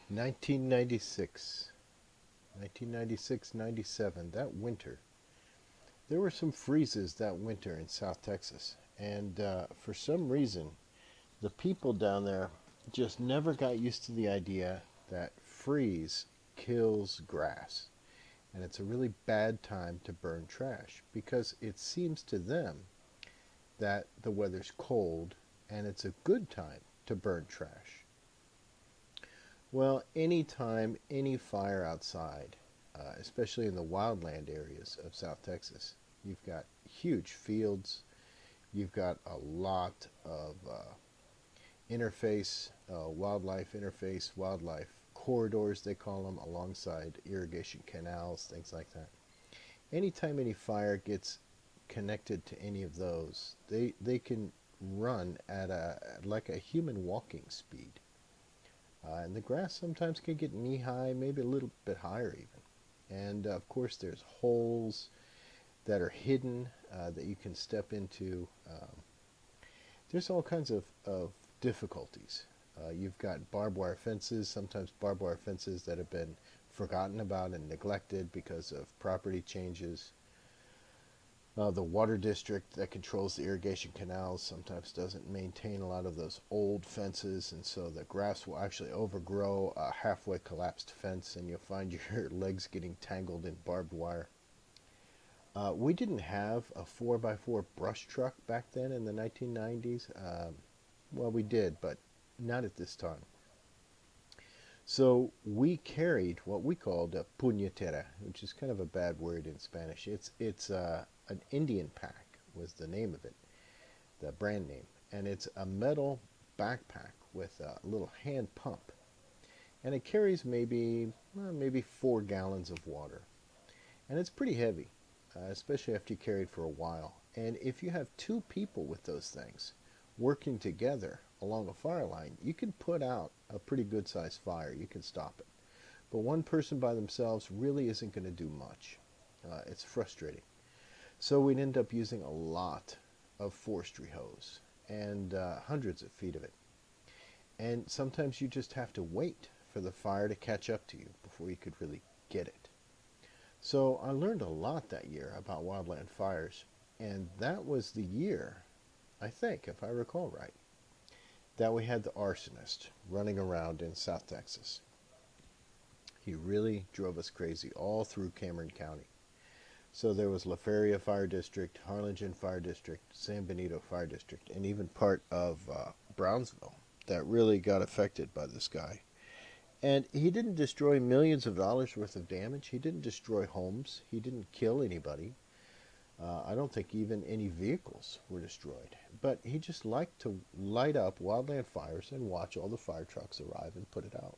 1996, 1996-97, that winter. There were some freezes that winter in South Texas, and for some reason, the people down there just never got used to the idea that freeze kills grass. And it's a really bad time to burn trash because it seems to them that the weather's cold and it's a good time to burn trash. Well, anytime any fire outside, especially in the wildland areas of South Texas, you've got huge fields, you've got a lot of wildlife corridors, they call them, alongside irrigation canals, things like that. Anytime any fire gets connected to any of those, they can run at like a human walking speed. And the grass sometimes can get knee high, maybe a little bit higher even. And of course, there's holes that are hidden that you can step into. There's all kinds of difficulties. You've got barbed wire fences, sometimes barbed wire fences that have been forgotten about and neglected because of property changes. The water district that controls the irrigation canals sometimes doesn't maintain a lot of those old fences, and so the grass will actually overgrow a halfway collapsed fence, and you'll find your legs getting tangled in barbed wire. We didn't have a 4x4 brush truck back then in the 1990s. Well, we did, but not at this time. So we carried what we called a puñetera, which is kind of a bad word in Spanish. It's an Indian pack was the name of it, the brand name, and it's a metal backpack with a little hand pump, and it carries maybe 4 gallons of water, and it's pretty heavy, especially after you carry it for a while. And if you have two people with those things working together along a fire line, you can put out a pretty good sized fire. You can stop it. But one person by themselves really isn't going to do much. It's frustrating. So we'd end up using a lot of forestry hose and hundreds of feet of it. And sometimes you just have to wait for the fire to catch up to you before you could really get it. So I learned a lot that year about wildland fires, and that was the year, I think, if I recall right, that we had the Arsonist running around in South Texas. He really drove us crazy all through Cameron County. So there was La Feria Fire District, Harlingen Fire District, San Benito Fire District, and even part of Brownsville that really got affected by this guy. And he didn't destroy millions of dollars worth of damage. He didn't destroy homes. He didn't kill anybody. I don't think even any vehicles were destroyed. But he just liked to light up wildland fires and watch all the fire trucks arrive and put it out.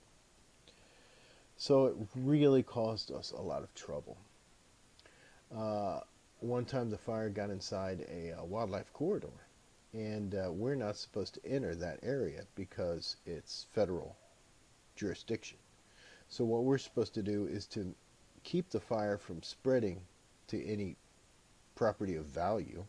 So it really caused us a lot of trouble. One time the fire got inside a wildlife corridor, and we're not supposed to enter that area because it's federal jurisdiction. So what we're supposed to do is to keep the fire from spreading to any property of value,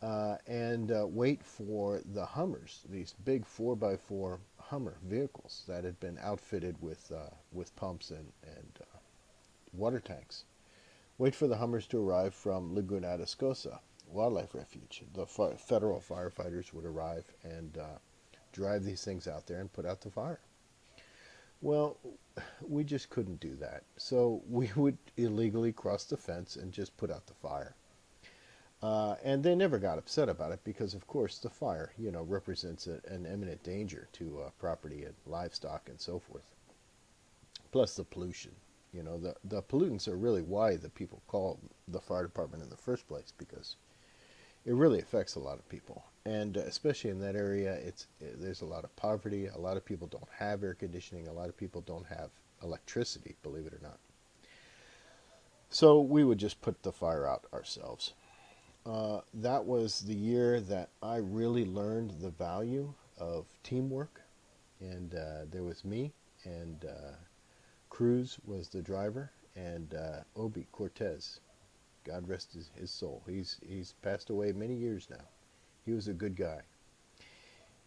and wait for the Hummers, these big 4x4 Hummer vehicles that had been outfitted with pumps and water tanks. Wait for the Hummers to arrive from Laguna Atascosa Wildlife Refuge. The federal firefighters would arrive and drive these things out there and put out the fire. Well, we just couldn't do that. So we would illegally cross the fence and just put out the fire. And they never got upset about it because, of course, the fire, represents an imminent danger to property and livestock and so forth. Plus the pollution. The pollutants are really why the people call the fire department in the first place, because it really affects a lot of people. And especially in that area, there's a lot of poverty. A lot of people don't have air conditioning. A lot of people don't have electricity, believe it or not. So we would just put the fire out ourselves. That was the year that I really learned the value of teamwork. And there was me, and Cruz was the driver, and Obi Cortez. God rest his soul. He's passed away many years now. He was a good guy.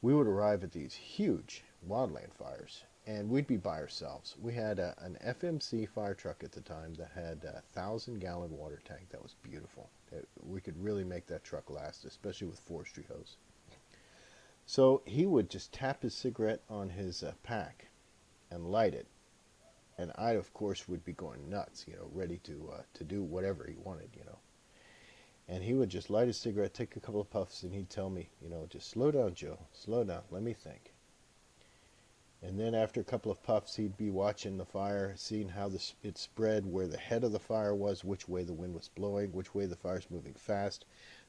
We would arrive at these huge wildland fires, and we'd be by ourselves. We had an FMC fire truck at the time that had a 1,000-gallon water tank. That was beautiful. We could really make that truck last, especially with forestry hose. So he would just tap his cigarette on his pack and light it. And I, of course, would be going nuts, ready to do whatever he wanted, And he would just light his cigarette, take a couple of puffs, and he'd tell me, just slow down, Joe, slow down, let me think. And then after a couple of puffs, he'd be watching the fire, seeing how it spread, where the head of the fire was, which way the wind was blowing, which way the fire's moving fast.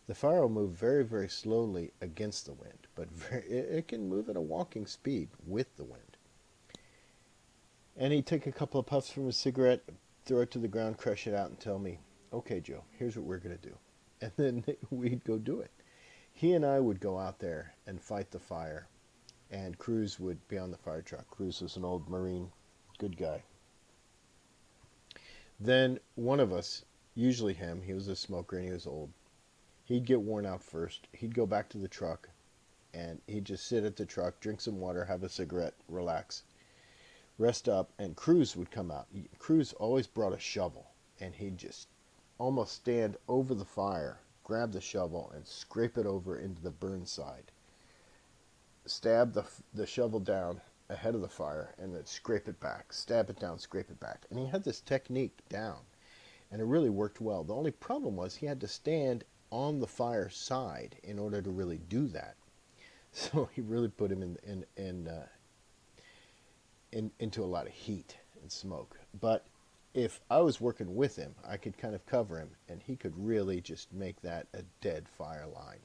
The fire will move very, very slowly against the wind, but it can move at a walking speed with the wind. And he'd take a couple of puffs from his cigarette, throw it to the ground, crush it out, and tell me, okay, Joe, here's what we're going to do. And then we'd go do it. He and I would go out there and fight the fire, and Cruz would be on the fire truck. Cruz was an old Marine, good guy. Then one of us, usually him, he was a smoker and he was old, he'd get worn out first. He'd go back to the truck, and he'd just sit at the truck, drink some water, have a cigarette, relax, rest up, and Cruz would come out. Cruz always brought a shovel, and he'd just almost stand over the fire, grab the shovel, and scrape it over into the burn side. Stab the shovel down ahead of the fire, and then scrape it back. Stab it down, scrape it back. And he had this technique down, and it really worked well. The only problem was he had to stand on the fire side in order to really do that. So he really put him into a lot of heat and smoke. But if I was working with him, I could kind of cover him, and he could really just make that a dead fire line.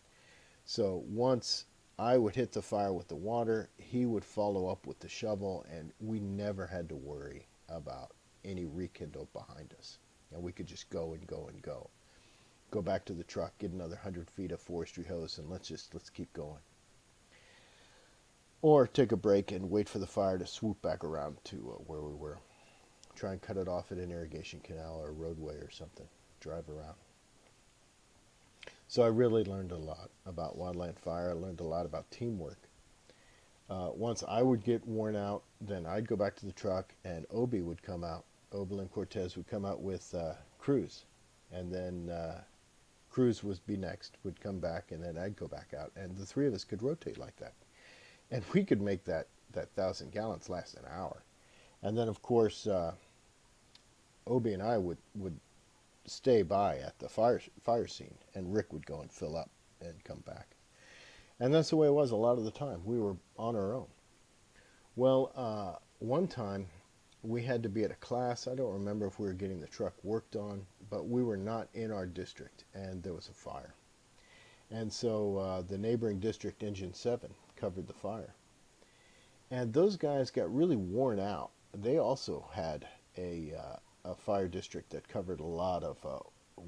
So once I would hit the fire with the water, he would follow up with the shovel, and we never had to worry about any rekindle behind us. And we could just go and go and go. Go back to the truck, get another 100 feet of forestry hose, and let's keep going. Or take a break and wait for the fire to swoop back around to where we were. Try and cut it off at an irrigation canal or a roadway or something. Drive around. So I really learned a lot about wildland fire. I learned a lot about teamwork. Once I would get worn out, then I'd go back to the truck, and Obi would come out. Oberlin Cortez would come out with Cruz. And then Cruz would be next, would come back, and then I'd go back out. And the three of us could rotate like that. And we could make that 1,000 gallons last an hour. And then, of course, Obi and I would stay by at the fire scene, and Rick would go and fill up and come back. And that's the way it was a lot of the time. We were on our own. Well, one time we had to be at a class. I don't remember if we were getting the truck worked on, but we were not in our district, and there was a fire. And so the neighboring district, Engine 7, covered the fire. And those guys got really worn out. They also had a fire district that covered a lot of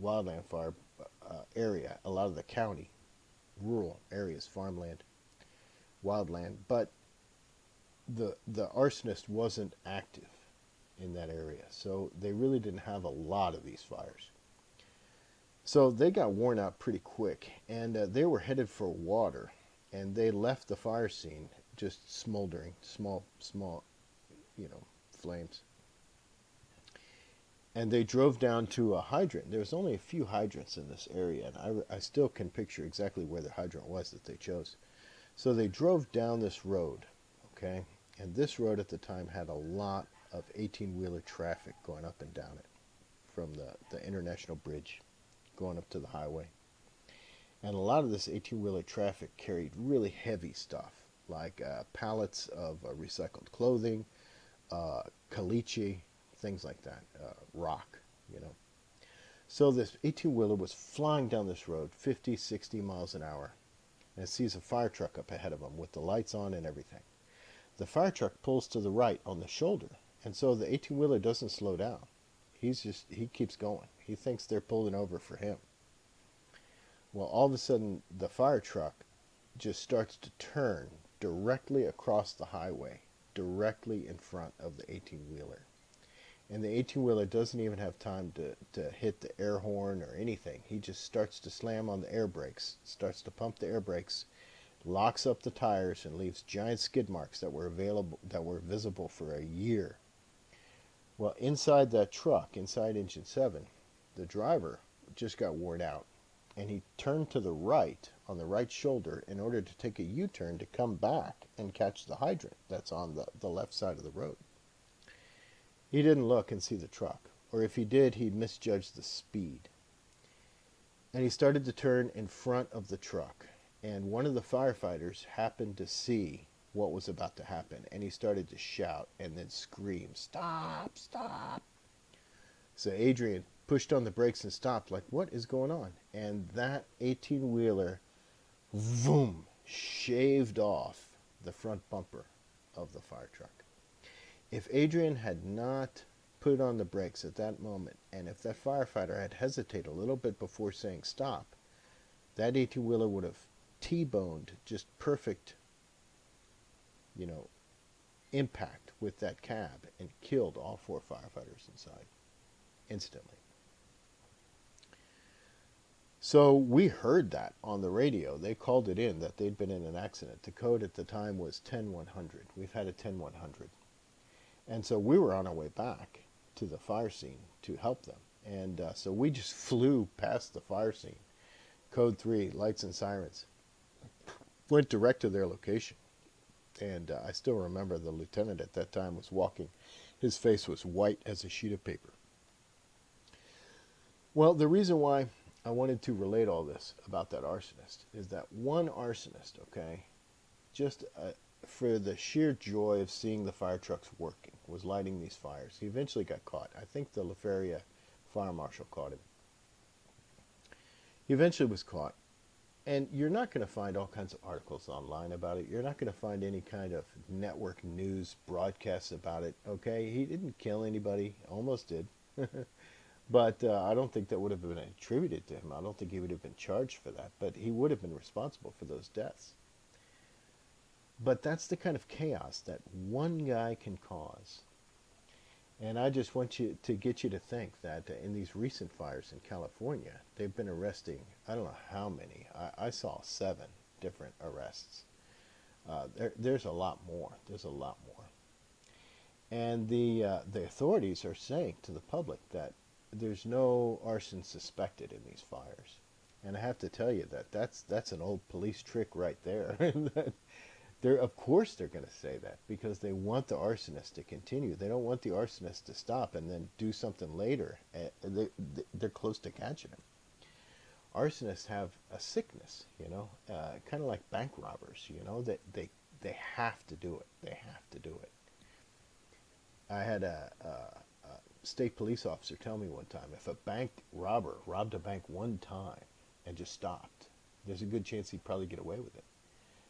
wildland fire area, a lot of the county, rural areas, farmland, wildland. But the arsonist wasn't active in that area, so they really didn't have a lot of these fires. So they got worn out pretty quick, and they were headed for water, and they left the fire scene just smoldering, small, flames. And they drove down to a hydrant. There was only a few hydrants in this area, and I still can picture exactly where the hydrant was that they chose. So they drove down this road, okay? And this road at the time had a lot of 18-wheeler traffic going up and down it from the International Bridge going up to the highway. And a lot of this 18-wheeler traffic carried really heavy stuff, like pallets of recycled clothing, caliche, things like that, rock, So this 18-wheeler was flying down this road 50, 60 miles an hour, and it sees a fire truck up ahead of him with the lights on and everything. The fire truck pulls to the right on the shoulder, and so the 18-wheeler doesn't slow down. He keeps going. He thinks they're pulling over for him. Well, all of a sudden, the fire truck just starts to turn directly across the highway, directly in front of the 18-wheeler. And the 18-wheeler doesn't even have time to hit the air horn or anything. He just starts to slam on the air brakes, starts to pump the air brakes, locks up the tires, and leaves giant skid marks that were visible for a year. Well, inside that truck, inside engine 7, the driver just got worn out, and he turned to the right on the right shoulder in order to take a U-turn to come back and catch the hydrant that's on the left side of the road. He didn't look and see the truck, or if he did, he misjudged the speed. And he started to turn in front of the truck, and one of the firefighters happened to see what was about to happen, and he started to shout and then scream, "Stop, stop." So Adrian pushed on the brakes and stopped, like, what is going on? And that 18-wheeler, boom, shaved off the front bumper of the fire truck. If Adrian had not put on the brakes at that moment, and if that firefighter had hesitated a little bit before saying stop, that 18-wheeler would have T-boned, just perfect, impact with that cab, and killed all 4 firefighters inside instantly. So we heard that on the radio. They called it in that they'd been in an accident. The code at the time was 10100. We've had a 10100. And so we were on our way back to the fire scene to help them. And so we just flew past the fire scene. Code 3, lights and sirens. Went direct to their location. And I still remember the lieutenant at that time was walking. His face was white as a sheet of paper. Well, the reason why I wanted to relate all this about that arsonist is that one arsonist, okay, just for the sheer joy of seeing the fire trucks working, was lighting these fires. He eventually got caught. I think the Feria fire marshal caught him. He eventually was caught. And you're not going to find all kinds of articles online about it. You're not going to find any kind of network news broadcasts about it, okay? He didn't kill anybody. Almost did. But I don't think that would have been attributed to him. I don't think he would have been charged for that. But he would have been responsible for those deaths. But that's the kind of chaos that one guy can cause. And I just want to get you to think that in these recent fires in California, they've been arresting, I don't know how many. I saw 7 different arrests. There's a lot more. There's a lot more. And the authorities are saying to the public that there's no arson suspected in these fires. And I have to tell you that that's an old police trick right there. Of course they're going to say that because they want the arsonist to continue. They don't want the arsonist to stop and then do something later. They're close to catching him. Arsonists have a sickness, kind of like bank robbers, that they have to do it. They have to do it. I had a state police officer tell me one time, if a bank robber robbed a bank one time and just stopped, there's a good chance he'd probably get away with it.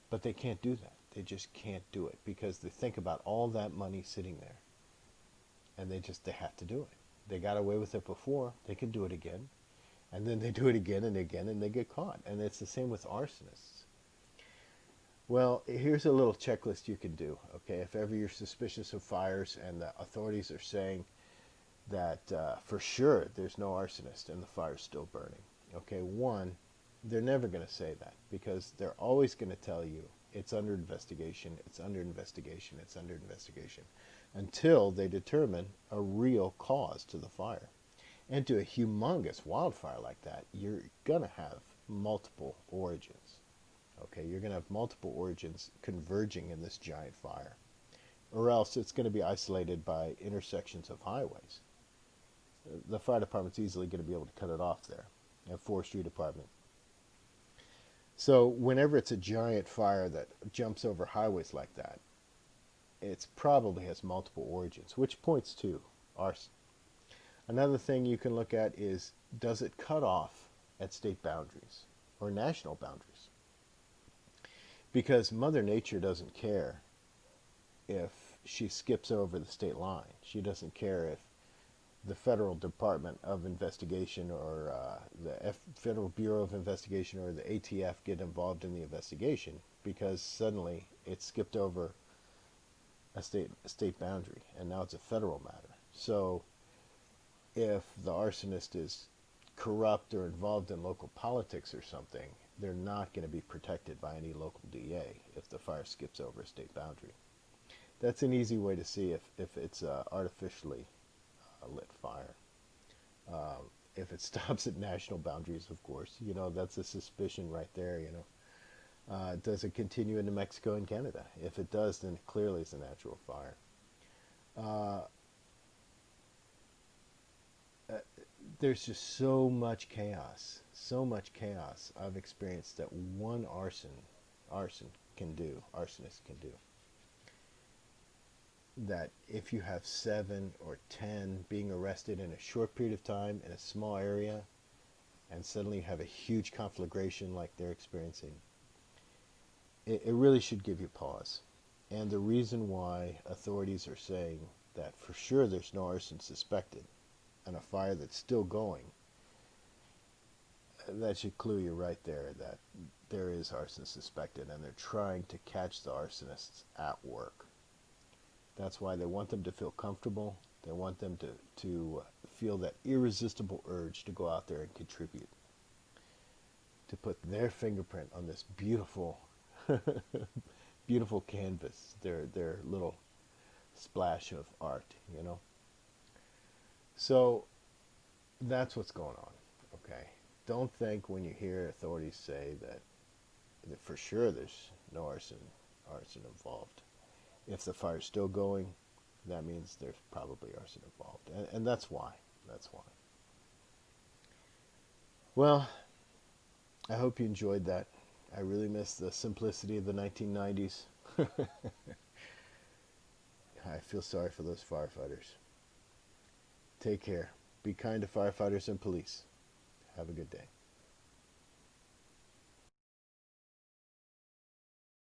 But they can't do that. They just can't do it because they think about all that money sitting there. And they have to do it. They got away with it before. They can do it again. And then they do it again and again and they get caught. And it's the same with arsonists. Well, here's a little checklist you can do. Okay, if ever you're suspicious of fires and the authorities are saying that for sure there's no arsonist and the fire's still burning. Okay, 1, they're never going to say that because they're always going to tell you it's under investigation, it's under investigation, it's under investigation, until they determine a real cause to the fire. And to a humongous wildfire like that, you're going to have multiple origins. Okay, you're going to have multiple origins converging in this giant fire. Or else it's going to be isolated by intersections of highways. The fire department's easily going to be able to cut it off there. And forestry department. So whenever it's a giant fire that jumps over highways like that, it probably has multiple origins, which points to arson. Another thing you can look at is, does it cut off at state boundaries or national boundaries? Because Mother Nature doesn't care if she skips over the state line. She doesn't care if the Federal Department of Investigation or the Federal Bureau of Investigation or the ATF get involved in the investigation because suddenly it skipped over a state boundary and now it's a federal matter. So if the arsonist is corrupt or involved in local politics or something, they're not going to be protected by any local DA if the fire skips over a state boundary. That's an easy way to see if it's artificially lit fire. If it stops at national boundaries, of course, that's a suspicion right there. Does it continue into Mexico and Canada? If it does, then it clearly is a natural fire. Uh, uh, there's just so much chaos, so much chaos I've experienced that one arsonist can do. That if you have 7 or 10 being arrested in a short period of time in a small area, and suddenly you have a huge conflagration like they're experiencing, it really should give you pause. And the reason why authorities are saying that for sure there's no arson suspected and a fire that's still going, that should clue you right there that there is arson suspected, and they're trying to catch the arsonists at work. That's why they want them to feel comfortable. They want them to feel that irresistible urge to go out there and contribute, to put their fingerprint on this beautiful, beautiful canvas, their little splash of art. So that's what's going on, okay? Don't think when you hear authorities say that for sure there's no arson involved. If the fire's still going, that means there's probably arson involved. And that's why. That's why. Well, I hope you enjoyed that. I really miss the simplicity of the 1990s. I feel sorry for those firefighters. Take care. Be kind to firefighters and police. Have a good day.